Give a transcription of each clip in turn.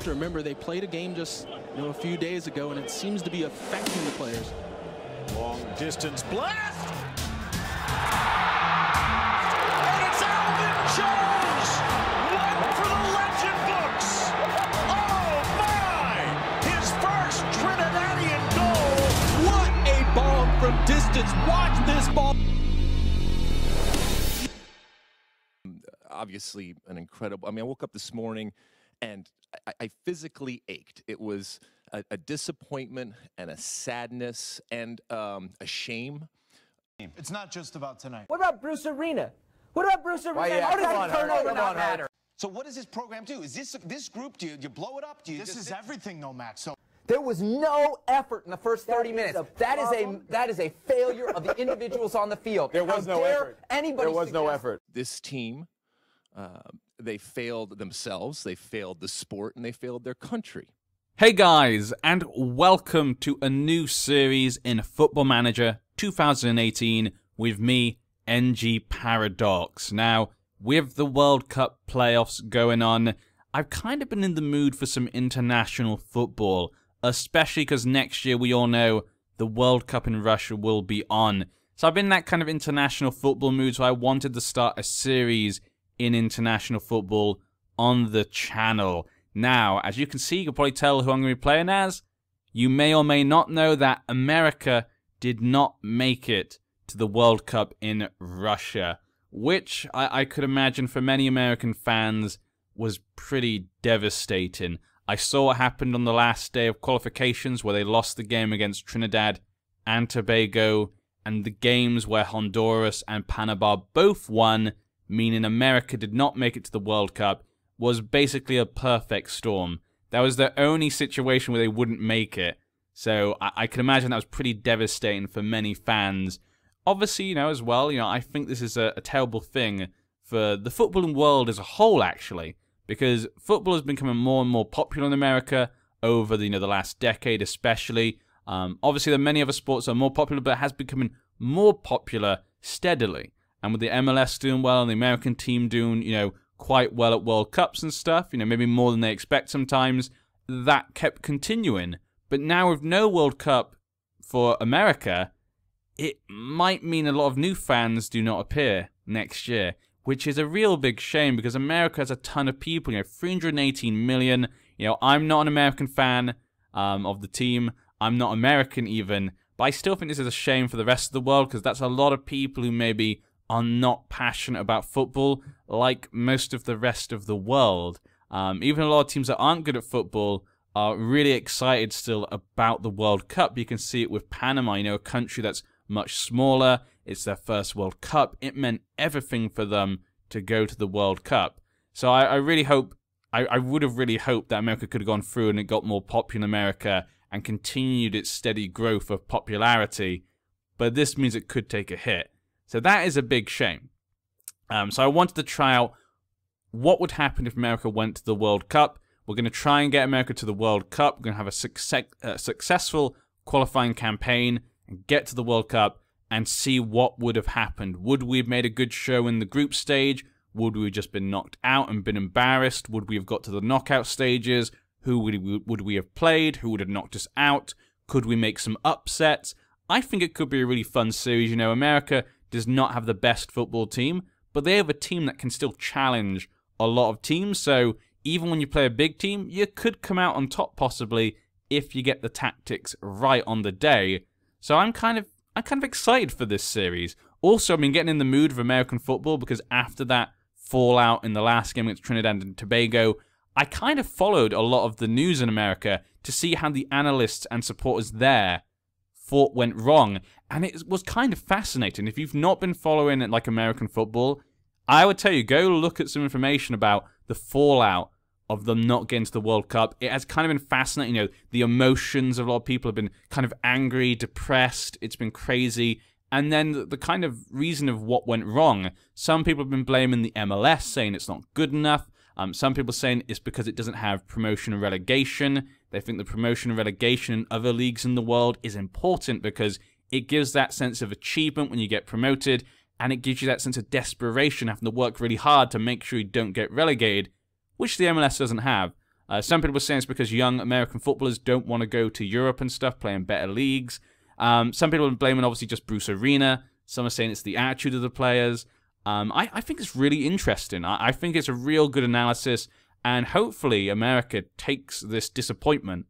have to remember they played a game just a few days ago, and it seems to be affecting the players. Long distance blast! And it's Alvin Jones! One for the legend books! Oh my! His first Trinidadian goal! What a bomb from distance! Watch this ball! Obviously an incredible, I woke up this morning and I physically ached. It was a disappointment and a sadness and a shame. It's not just about tonight. What about Bruce Arena? What about Bruce Arena? How does that turnover not matter? So what does this program do? Is this group, do you blow it up? This is everything though, Max. So there was no effort in the first 30 minutes. That is a failure of the individuals on the field. There was no effort. There was no effort. This team, they failed themselves, they failed the sport, and they failed their country. Hey guys, and welcome to a new series in Football Manager 2018 with me, NG Paradox. Now, with the World Cup playoffs going on, I've kind of been in the mood for some international football, especially because next year we all know the World Cup in Russia will be on. So I've been in that kind of international football mood, so I wanted to start a series in international football on the channel. Now, as you can see, you can probably tell who I'm going to be playing as. You may or may not know that America did not make it to the World Cup in Russia, which I could imagine for many American fans was pretty devastating. I saw what happened on the last day of qualifications where they lost the game against Trinidad and Tobago, and the games where Honduras and Panama both won, meaning America did not make it to the World Cup, was basically a perfect storm. That was the only situation where they wouldn't make it. So I can imagine that was pretty devastating for many fans. Obviously, as well, I think this is a terrible thing for the footballing world as a whole, actually, because football has been becoming more and more popular in America over the last decade, especially. Obviously, there are many other sports that are more popular, but it has becoming more popular steadily. And with the MLS doing well and the American team doing, quite well at World Cups and stuff, maybe more than they expect sometimes, that kept continuing. But now with no World Cup for America, it might mean a lot of new fans do not appear next year, which is a real big shame because America has a ton of people, 318 million. I'm not an American fan of the team. I'm not American even, but I still think this is a shame for the rest of the world because that's a lot of people who maybe are not passionate about football like most of the rest of the world. Even a lot of teams that aren't good at football are really excited still about the World Cup. You can see it with Panama, a country that's much smaller. It's their first World Cup. It meant everything for them to go to the World Cup. So I really hope, I would have really hoped that America could have gone through and it got more popular in America and continued its steady growth of popularity. But this means it could take a hit. So that is a big shame. So I wanted to try out what would happen if America went to the World Cup. We're going to try and get America to the World Cup. We're going to have a successful qualifying campaign and get to the World Cup and see what would have happened. Would we have made a good show in the group stage? Would we have just been knocked out and been embarrassed? Would we have got to the knockout stages? Who would we have played? Who would have knocked us out? Could we make some upsets? I think it could be a really fun series. America does not have the best football team, but they have a team that can still challenge a lot of teams. So even when you play a big team, you could come out on top possibly if you get the tactics right on the day. So I'm kind of excited for this series. Also, I've been getting in the mood of American football because after that fallout in the last game against Trinidad and Tobago, I kind of followed a lot of the news in America to see how the analysts and supporters there thought went wrong, and it was kind of fascinating. If you've not been following it like American football, I would tell you, go look at some information about the fallout of them not getting to the World Cup. It has kind of been fascinating. The emotions of a lot of people have been kind of angry, depressed. It's been crazy. And then the kind of reason of what went wrong. Some people have been blaming the MLS, saying it's not good enough. Some people saying it's because it doesn't have promotion and relegation. They think the promotion and relegation in other leagues in the world is important because it gives that sense of achievement when you get promoted, and it gives you that sense of desperation, having to work really hard to make sure you don't get relegated, which the MLS doesn't have. Some people were saying it's because young American footballers don't want to go to Europe and stuff, play in better leagues. Some people are blaming, obviously, just Bruce Arena. Some are saying it's the attitude of the players. I think it's really interesting. I think it's a real good analysis, and hopefully America takes this disappointment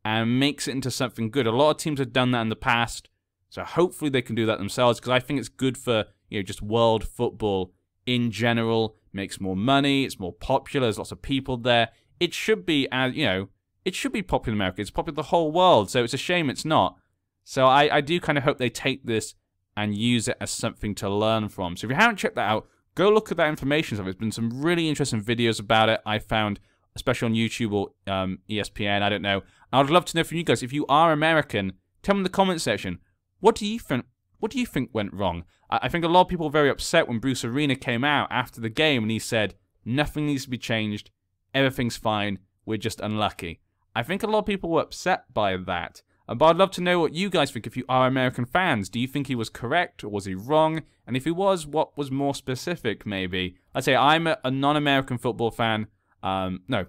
and makes it into something good. A lot of teams have done that in the past, so hopefully they can do that themselves, because I think it's good for, just world football in general. Makes more money, it's more popular, there's lots of people there. It should be, it should be popular in America. It's popular the whole world, so it's a shame it's not. So I do kind of hope they take this and use it as something to learn from. So if you haven't checked that out, go look at that information. There's been some really interesting videos about it I found, especially on YouTube or ESPN, I don't know. I would love to know from you guys, if you are American, tell me in the comment section, what do you think went wrong? I think a lot of people were very upset when Bruce Arena came out after the game and he said, nothing needs to be changed, everything's fine, we're just unlucky. I think a lot of people were upset by that. But I'd love to know what you guys think if you are American fans. Do you think he was correct or was he wrong? And if he was, what was more specific maybe? I'd say I'm a non-American football fan. I am a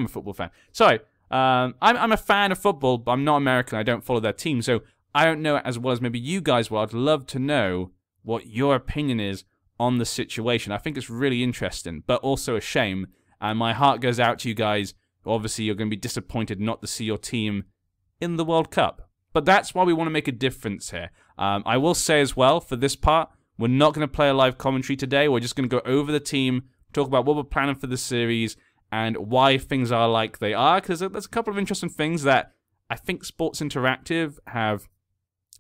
football fan. Sorry, I'm a fan of football, but I'm not American. I don't follow their team, so I don't know it as well as maybe you guys will. I'd love to know what your opinion is on the situation. I think it's really interesting, but also a shame. And my heart goes out to you guys. Obviously, you're going to be disappointed not to see your team in the World Cup. But that's why we want to make a difference here. I will say as well, for this part, we're not going to play a live commentary today. We're just going to go over the team, talk about what we're planning for the series, and why things are like they are. Because there's a couple of interesting things that I think Sports Interactive have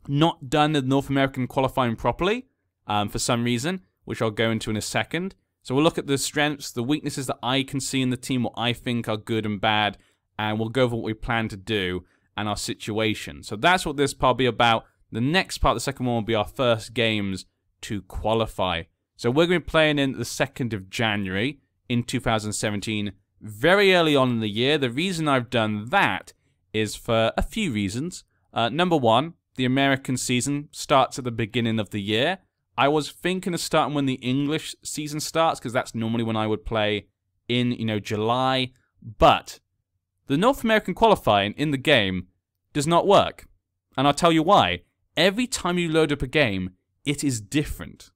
not done the North American qualifying properly for some reason, which I'll go into in a second. So we'll look at the strengths, the weaknesses that I can see in the team, what I think are good and bad, and we'll go over what we plan to do and our situation. So that's what this part will be about. The next part, the second one, will be our first games to qualify. So we're going to be playing in the 2nd of January in 2017, very early on in the year. The reason I've done that is for a few reasons. Number one, the American season starts at the beginning of the year. I was thinking of starting when the English season starts, because that's normally when I would play in, July. But the North American qualifying in the game does not work. And I'll tell you why. Every time you load up a game, it is different.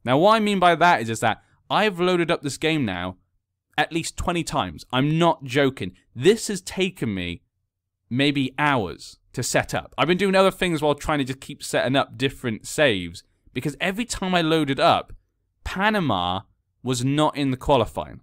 Now, what I mean by that is that I've loaded up this game now at least 20 times. I'm not joking. This has taken me maybe hours to set up. I've been doing other things while trying to just keep setting up different saves, because every time I loaded up, Panama was not in the qualifying.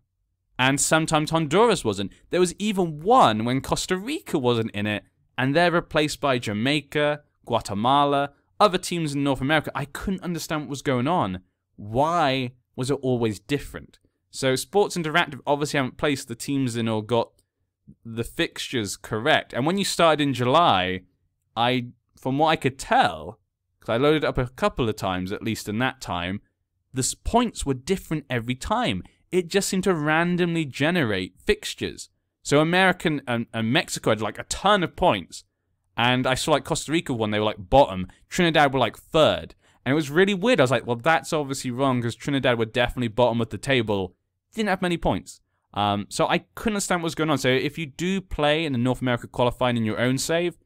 And sometimes Honduras wasn't. There was even one when Costa Rica wasn't in it, and they're replaced by Jamaica, Guatemala, other teams in North America. I couldn't understand what was going on. Why was it always different? So Sports Interactive obviously haven't placed the teams in or got the fixtures correct. And when you started in July, from what I could tell, because I loaded up a couple of times, at least in that time, the points were different every time. It just seemed to randomly generate fixtures. So American and Mexico had like a ton of points. And I saw like Costa Rica won, they were like bottom. Trinidad were like third. And it was really weird. I was like, well, that's obviously wrong, because Trinidad were definitely bottom of the table. Didn't have many points. So I couldn't understand what was going on. So if you do play in the North America qualifying in your own save,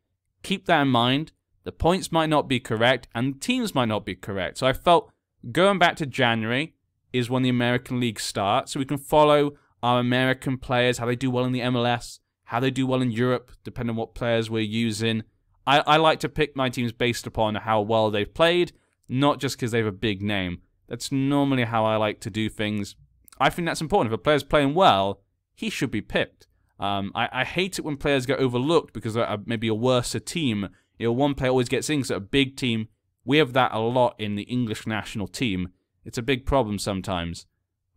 keep that in mind. The points might not be correct, and the teams might not be correct. So I felt going back to January is when the American League starts, so we can follow our American players, how they do well in the MLS, how they do well in Europe, depending on what players we're using. I like to pick my teams based upon how well they've played, not just because they have a big name. That's normally how I like to do things. I think that's important. If a player's playing well, he should be picked. I hate it when players get overlooked because they're maybe a worse team. One player always gets in because a big team. We have that a lot in the English national team. It's a big problem sometimes.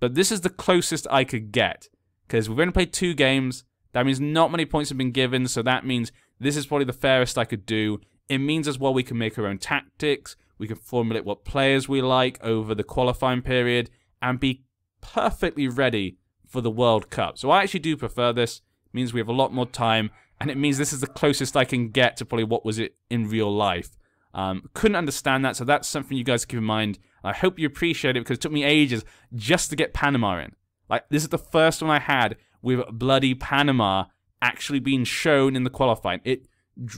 But this is the closest I could get, because we've only played 2 games. That means not many points have been given, so that means this is probably the fairest I could do. It means as well we can make our own tactics. We can formulate what players we like over the qualifying period and be perfectly ready for the World Cup. So I actually do prefer this. It means we have a lot more time, and it means this is the closest I can get to probably what was it in real life. Couldn't understand that, so that's something you guys keep in mind. I hope you appreciate it, because it took me ages just to get Panama in. Like, this is the first one I had with bloody Panama actually being shown in the qualifying. It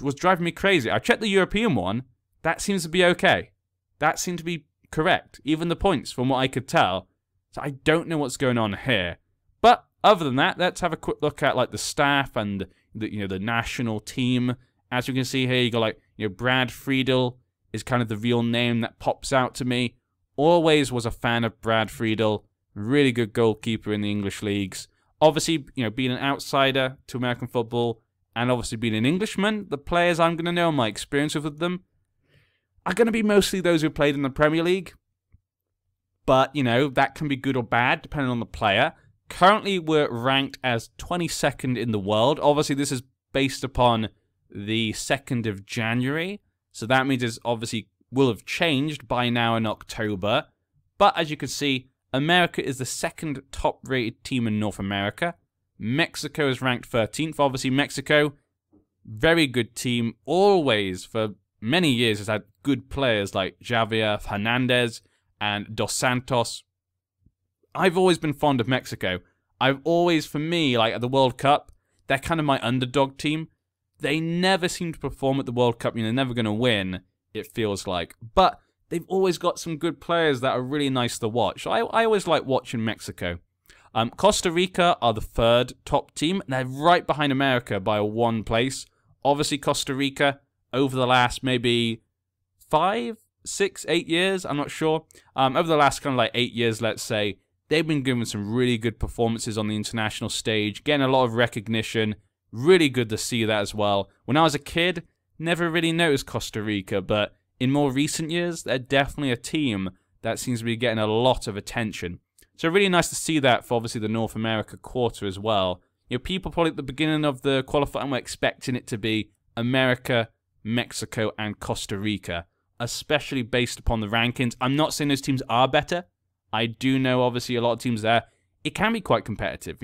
was driving me crazy. I checked the European one. That seems to be okay. That seemed to be correct. Even the points, from what I could tell. So I don't know what's going on here. But other than that, let's have a quick look at like the staff and the national team. As you can see here, you got like Brad Friedel is kind of the real name that pops out to me. Always was a fan of Brad Friedel. Really good goalkeeper in the English leagues. Obviously, being an outsider to American football, and obviously being an Englishman, the players I'm going to know, my experience with them, are going to be mostly those who played in the Premier League. But, that can be good or bad, depending on the player. Currently, we're ranked as 22nd in the world. Obviously, this is based upon the 2nd of January. So that means it obviously will have changed by now in October. But as you can see, America is the 2nd top-rated team in North America. Mexico is ranked 13th. Obviously, Mexico, very good team. Always, for many years, has had good players like Javier Hernandez and Dos Santos. I've always been fond of Mexico. I've always, for me, like at the World Cup, they're kind of my underdog team. They never seem to perform at the World Cup. They're never going to win, it feels like. But they've always got some good players that are really nice to watch. So I always like watching Mexico. Costa Rica are the 3rd top team. They're right behind America by 1 place. Obviously, Costa Rica, over the last maybe 5, 6, 8 years, I'm not sure. Over the last kind of like 8 years, let's say, they've been given some really good performances on the international stage, getting a lot of recognition. Really good to see that as well. When I was a kid, never really noticed Costa Rica, but in more recent years, they're definitely a team that seems to be getting a lot of attention. So really nice to see that for obviously the North America quarter as well. People probably at the beginning of the qualifying were expecting it to be America, Mexico, and Costa Rica, especially based upon the rankings. I'm not saying those teams are better. I do know obviously a lot of teams there. It can be quite competitive,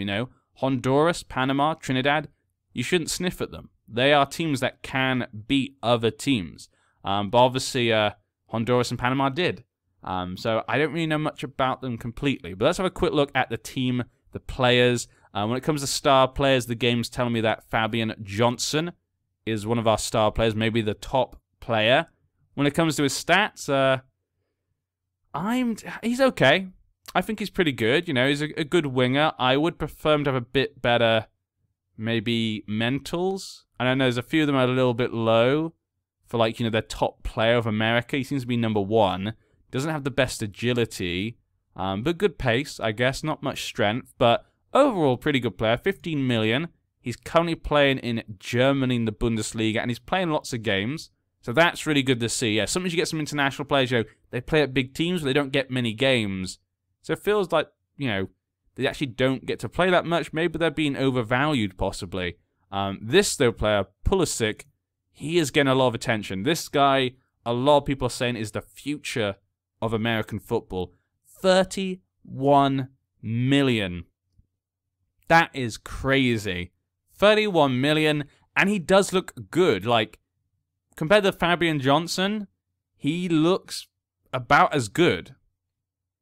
Honduras, Panama, Trinidad, you shouldn't sniff at them. They are teams that can beat other teams. But obviously, Honduras and Panama did. So I don't really know much about them completely. But let's have a quick look at the team, the players. When it comes to star players, the game's telling me that Fabian Johnson is one of our star players, maybe the top player. When it comes to his stats, he's okay. I think he's pretty good. He's a good winger. I would prefer him to have a bit better, maybe, mentals. I know there's a few of them are a little bit low for, like, their top player of America. He seems to be number 1. Doesn't have the best agility, but good pace, I guess. Not much strength, but overall pretty good player. 15 million. He's currently playing in Germany in the Bundesliga, and he's playing lots of games. So that's really good to see. Yeah, sometimes you get some international players, they play at big teams, but they don't get many games. So it feels like, they actually don't get to play that much. Maybe they're being overvalued, possibly. This, though, player, Pulisic, he is getting a lot of attention. This guy, a lot of people are saying, is the future of American football. 31 million. That is crazy. 31 million, and he does look good. Like, compared to Fabian Johnson, he looks about as good.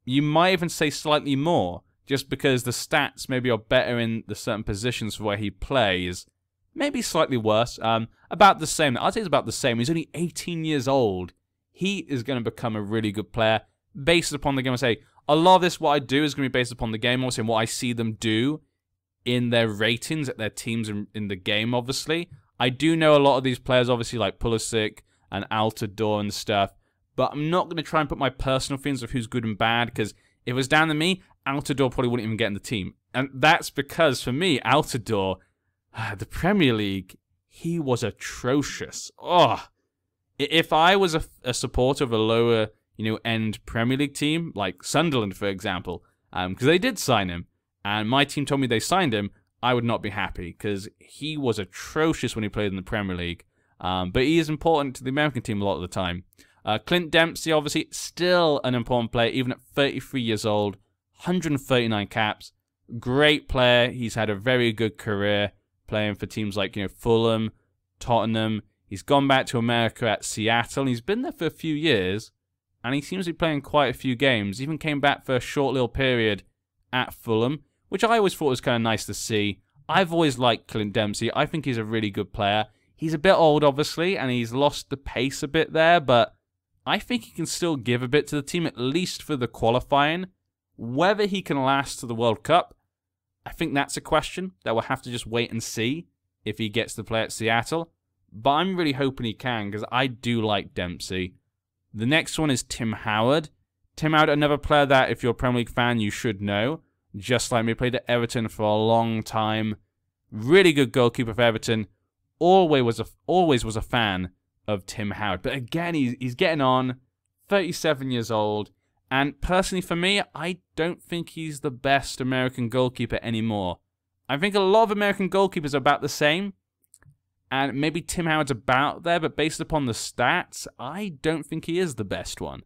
You might even say slightly more, just because the stats maybe are better in the certain positions where he plays. Maybe slightly worse. About the same. I'd say it's about the same. He's only 18 years old. He is going to become a really good player based upon the game. I say a lot of this, what I do, is going to be based upon the game, also, and what I see them do in their ratings at their teams in the game, obviously. I do know a lot of these players, obviously, like Pulisic and Altidore and stuff, but I'm not going to try and put my personal feelings of who's good and bad, because if it was down to me, Altidore probably wouldn't even get in the team. And that's because, for me, Altidore, the Premier League, he was atrocious. Oh, if I was a supporter of a lower, end Premier League team, like Sunderland, for example, because they did sign him, and my team told me they signed him, I would not be happy, because he was atrocious when he played in the Premier League. But he is important to the American team a lot of the time. Clint Dempsey, obviously, still an important player, even at 33 years old, 139 caps. Great player. He's had a very good career playing for teams like, Fulham, Tottenham. He's gone back to America at Seattle. He's been there for a few years, and he seems to be playing quite a few games. Even came back for a short little period at Fulham, which I always thought was kind of nice to see. I've always liked Clint Dempsey. I think he's a really good player. He's a bit old, obviously, and he's lost the pace a bit there, but I think he can still give a bit to the team, at least for the qualifying. Whether he can last to the World Cup, I think that's a question that we'll have to just wait and see if he gets to play at Seattle. But I'm really hoping he can, because I do like Dempsey. The next one is Tim Howard. Tim Howard, another player that, if you're a Premier League fan, you should know. Just like me, played at Everton for a long time. Really good goalkeeper for Everton. Always was a fan of Tim Howard. But again, he's getting on. 37 years old. And personally for me, I don't think he's the best American goalkeeper anymore. I think a lot of American goalkeepers are about the same. And maybe Tim Howard's about there, but based upon the stats, I don't think he is the best one.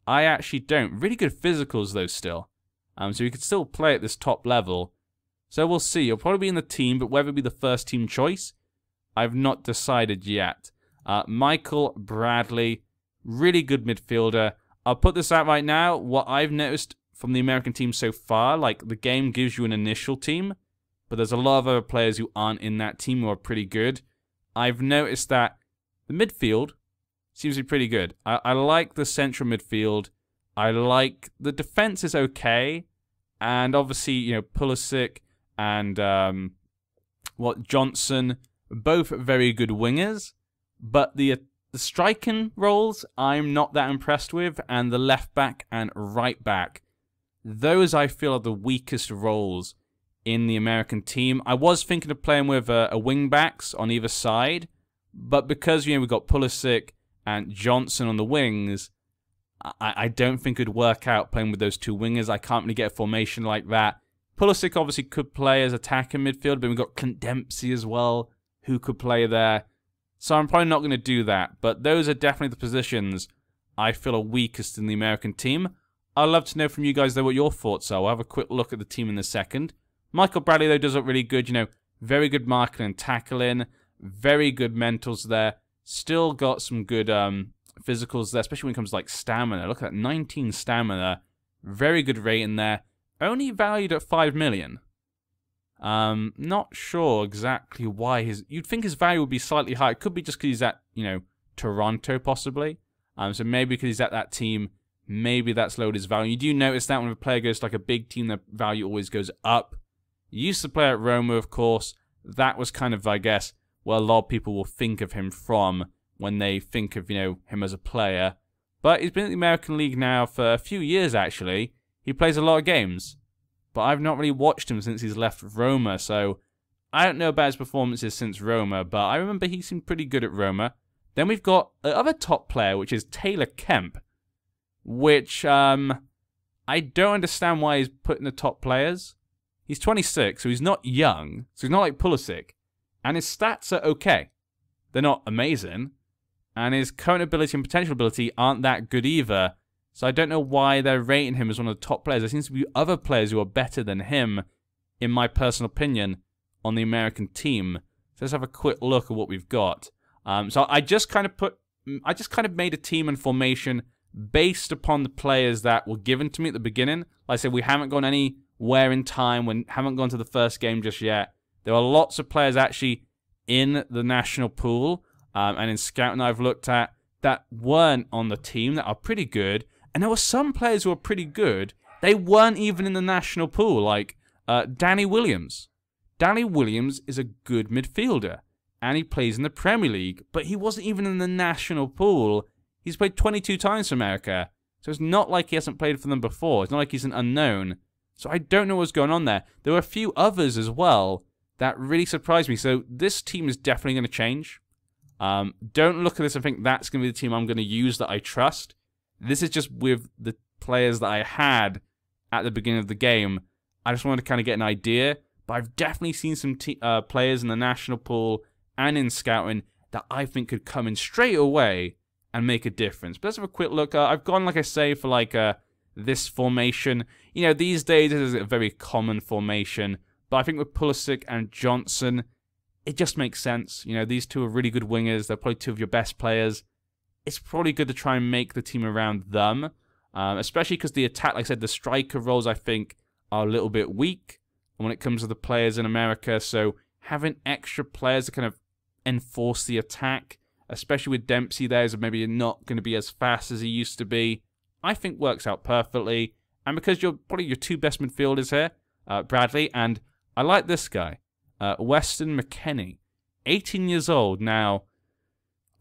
I actually don't. Really good physicals though still. So he could still play at this top level. So we'll see. He'll probably be in the team, but whether it be the first team choice, I've not decided yet. Michael Bradley, really good midfielder. I'll put this out right now. What I've noticed from the American team so far, like the game gives you an initial team, but there's a lot of other players who aren't in that team who are pretty good. I've noticed that the midfield seems to be pretty good. I like the central midfield. I like the defense is okay. And obviously, you know, Pulisic and Johnson, both very good wingers. But the striking roles, I'm not that impressed with. And the left back and right back, those I feel are the weakest roles in the American team. I was thinking of playing with a wing backs on either side. But because, you know, we've got Pulisic and Johnson on the wings, I don't think it would work out playing with those two wingers. I can't really get a formation like that. Pulisic obviously could play as attacking midfield, but we've got Clint Dempsey as well, who could play there. So I'm probably not going to do that. But those are definitely the positions I feel are weakest in the American team. I'd love to know from you guys, though, what your thoughts are. We'll have a quick look at the team in a second. Michael Bradley, though, does look really good. You know, very good marking and tackling. Very good mentals there. Still got some good physicals there, especially when it comes to like stamina. Look at that, 19 stamina. Very good rating there. Only valued at 5 million. Not sure exactly why you'd think his value would be slightly higher. It could be just because he's at, you know, Toronto possibly. So maybe because he's at that team, maybe that's lowered his value. You do notice that when a player goes to like a big team, the value always goes up. He used to play at Roma, of course. That was kind of, I guess, where a lot of people will think of him from when they think of, you know, him as a player. But he's been in the American League now for a few years, actually. He plays a lot of games. But I've not really watched him since he's left Roma, so I don't know about his performances since Roma, but I remember he seemed pretty good at Roma. Then we've got the other top player, which is Taylor Kemp, which I don't understand why he's put in the top players. He's 26, so he's not young, so he's not like Pulisic. And his stats are okay. They're not amazing. And his current ability and potential ability aren't that good either. So I don't know why they're rating him as one of the top players. There seems to be other players who are better than him, in my personal opinion, on the American team. So let's have a quick look at what we've got. So I just kind of made a team and formation based upon the players that were given to me at the beginning. Like I said, we haven't gone anywhere in time. We haven't gone to the first game just yet. There are lots of players actually in the national pool and in scouting I've looked at that weren't on the team that are pretty good. And there were some players who were pretty good. They weren't even in the national pool, like Danny Williams. Danny Williams is a good midfielder, and he plays in the Premier League, but he wasn't even in the national pool. He's played 22 times for America, so it's not like he hasn't played for them before. It's not like he's an unknown. So I don't know what's going on there. There were a few others as well that really surprised me. So this team is definitely going to change. Don't look at this and think that's going to be the team I'm going to use that I trust. This is just with the players that I had at the beginning of the game. I just wanted to kind of get an idea. But I've definitely seen some players in the national pool and in scouting that I think could come in straight away and make a difference. But let's have a quick look. I've gone, like I say, for like this formation. You know, these days this is a very common formation. But I think with Pulisic and Johnson, it just makes sense. You know, these two are really good wingers. They're probably two of your best players. It's probably good to try and make the team around them. Especially because the attack, like I said, the striker roles, I think, are a little bit weak. when it comes to the players in America. So having extra players to kind of enforce the attack, especially with Dempsey there, is maybe not going to be as fast as he used to be, I think works out perfectly. And because you're probably your two best midfielders here, Bradley, and I like this guy, Weston McKennie, 18 years old. Now,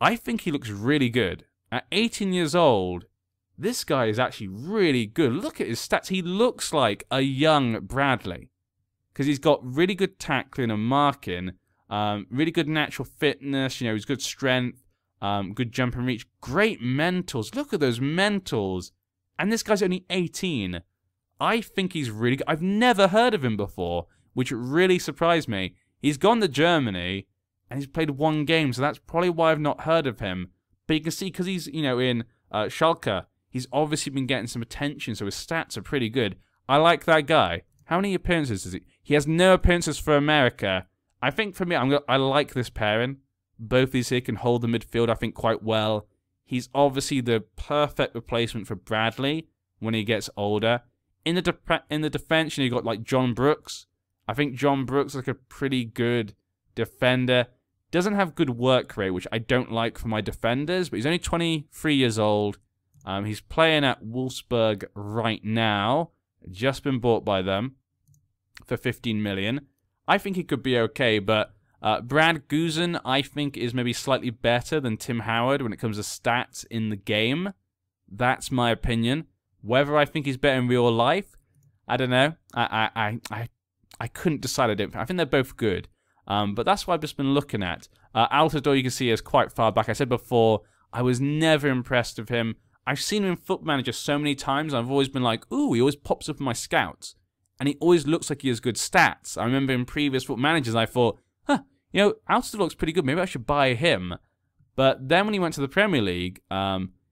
I think he looks really good. At 18 years old, this guy is actually really good. Look at his stats. He looks like a young Bradley because he's got really good tackling and marking, really good natural fitness. You know, he's good strength, good jump and reach, great mentals. Look at those mentals. And this guy's only 18. I think he's really good. I've never heard of him before, which really surprised me. He's gone to Germany and he's played one game, so that's probably why I've not heard of him. But you can see, because he's, you know, in Schalke, he's obviously been getting some attention, so his stats are pretty good. I like that guy. How many appearances does he? He has no appearances for America. I think for me, I like this pairing. Both these here can hold the midfield, I think, quite well. He's obviously the perfect replacement for Bradley when he gets older. In the defense, you know, you got like John Brooks. I think John Brooks is like a pretty good defender. Doesn't have good work rate, which I don't like for my defenders, but he's only 23 years old. He's playing at Wolfsburg right now. Just been bought by them for 15 million. I think he could be okay, but Brad Guzan, I think, is maybe slightly better than Tim Howard when it comes to stats in the game. That's my opinion. Whether I think he's better in real life, I don't know. I couldn't decide. I think they're both good. But that's what I've just been looking at. Altidore, you can see, is quite far back. I said before, I was never impressed with him. I've seen him in Football Manager so many times, and I've always been like, ooh, he always pops up in my scouts. And he always looks like he has good stats. I remember in previous Football Managers, I thought, huh, you know, Altidore looks pretty good. Maybe I should buy him. But then when he went to the Premier League,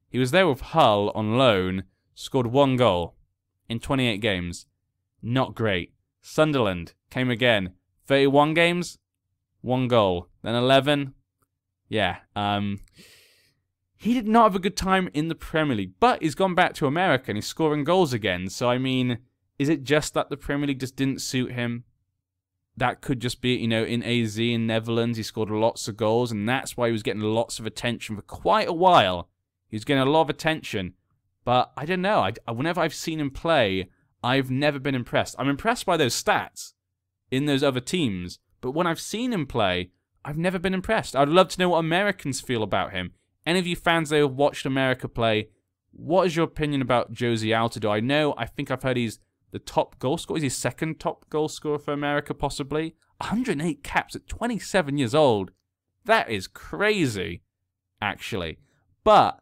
he was there with Hull on loan, scored 1 goal in 28 games. Not great. Sunderland came again. 31 games, 1 goal. Then 11. Yeah. He did not have a good time in the Premier League, but he's gone back to America and he's scoring goals again. So, I mean, is it just that the Premier League just didn't suit him? That could just be, you know, in AZ in Netherlands, he scored lots of goals, and that's why he was getting lots of attention for quite a while. He was getting a lot of attention, but I don't know. Whenever I've seen him play, I've never been impressed. I'm impressed by those stats in those other teams, but when I've seen him play, I've never been impressed. I'd love to know what Americans feel about him. Any of you fans that have watched America play, what is your opinion about Jozy Altidore? I think I've heard he's the top goal scorer. Is he second top goal scorer for America, possibly? 108 caps at 27 years old. That is crazy, actually. But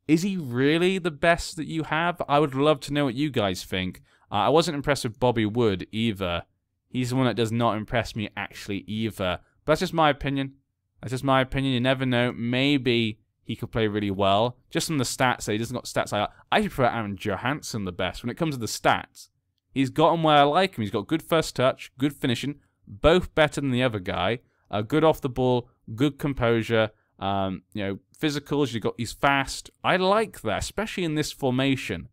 is he really the best that you have? I would love to know what you guys think. I wasn't impressed with Bobby Wood either. He's the one that does not impress me actually either. But that's just my opinion. That's just my opinion. You never know. Maybe he could play really well. Just from the stats, he doesn't got stats I prefer Aaron Johansson the best when it comes to the stats. He's got him where I like him. He's got good first touch, good finishing, both better than the other guy. Good off the ball, good composure. You know, physicals. He's fast. I like that, especially in this formation.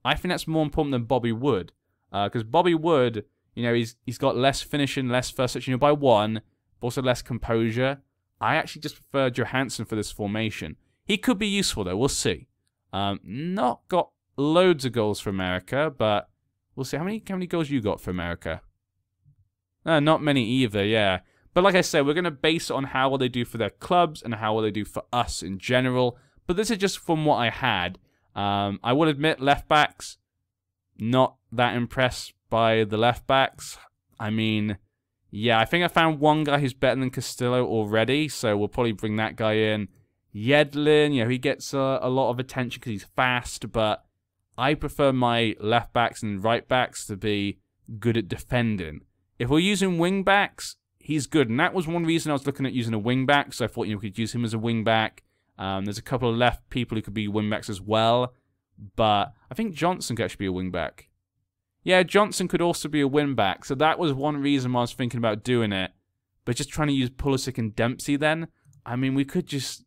I think that's more important than Bobby Wood, because Bobby Wood, you know, he's got less finishing, less first touch, you know, by 1, but also less composure. I actually just prefer Johansson for this formation. He could be useful though. We'll see. Not got loads of goals for America, but we'll see. How many goals you got for America? Not many either, yeah. But like I said, we're going to base it on how well they do for their clubs and how well they do for us in general. But this is just from what I had. I will admit, left backs, not that impressed by the left backs. I mean, yeah, I think I found one guy who's better than Castillo already, so we'll probably bring that guy in. Yedlin, you know, he gets a lot of attention because he's fast, but I prefer my left backs and right backs to be good at defending. If we're using wing backs, he's good, and that was one reason I was looking at using a wing back, so I thought, you know, we could use him as a wing back. There's a couple of left people who could be wing backs as well, but I think Johnson could actually be a wing back. Yeah, Johnson could also be a wing back, so that was one reason why I was thinking about doing it. But just trying to use Pulisic and Dempsey then, I mean, we could just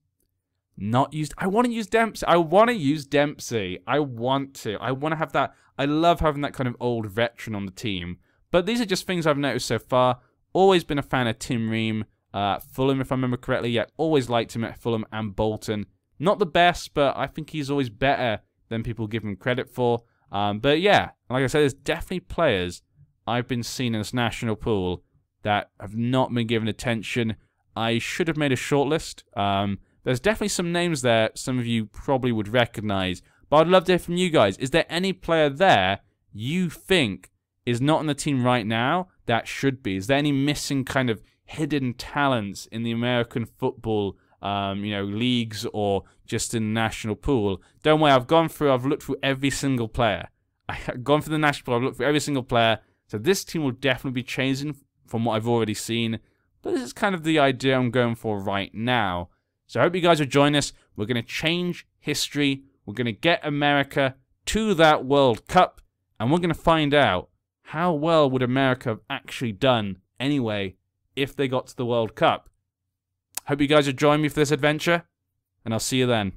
not use... I want to use Dempsey. I want to use Dempsey. I want to. I want to have that... I love having that kind of old veteran on the team. But these are just things I've noticed so far. Always been a fan of Tim Ream. Fulham, if I remember correctly, yeah, always liked him at Fulham and Bolton. Not the best, but I think he's always better than people give him credit for. But yeah, like I said, there's definitely players I've been seeing in this national pool that have not been given attention. I should have made a shortlist. There's definitely some names there some of you probably would recognize. But I'd love to hear from you guys. Is there any player there you think is not on the team right now that should be? Is there any missing kind of hidden talents in the American football leagues or just in the national pool? Don't worry, I've looked through every single player. I've gone for the national pool, I've looked for every single player. So this team will definitely be changing from what I've already seen. But this is kind of the idea I'm going for right now. So I hope you guys will join us. We're going to change history. We're going to get America to that World Cup. And we're going to find out how well would America have actually done anyway if they got to the World Cup. Hope you guys will join me for this adventure. And I'll see you then.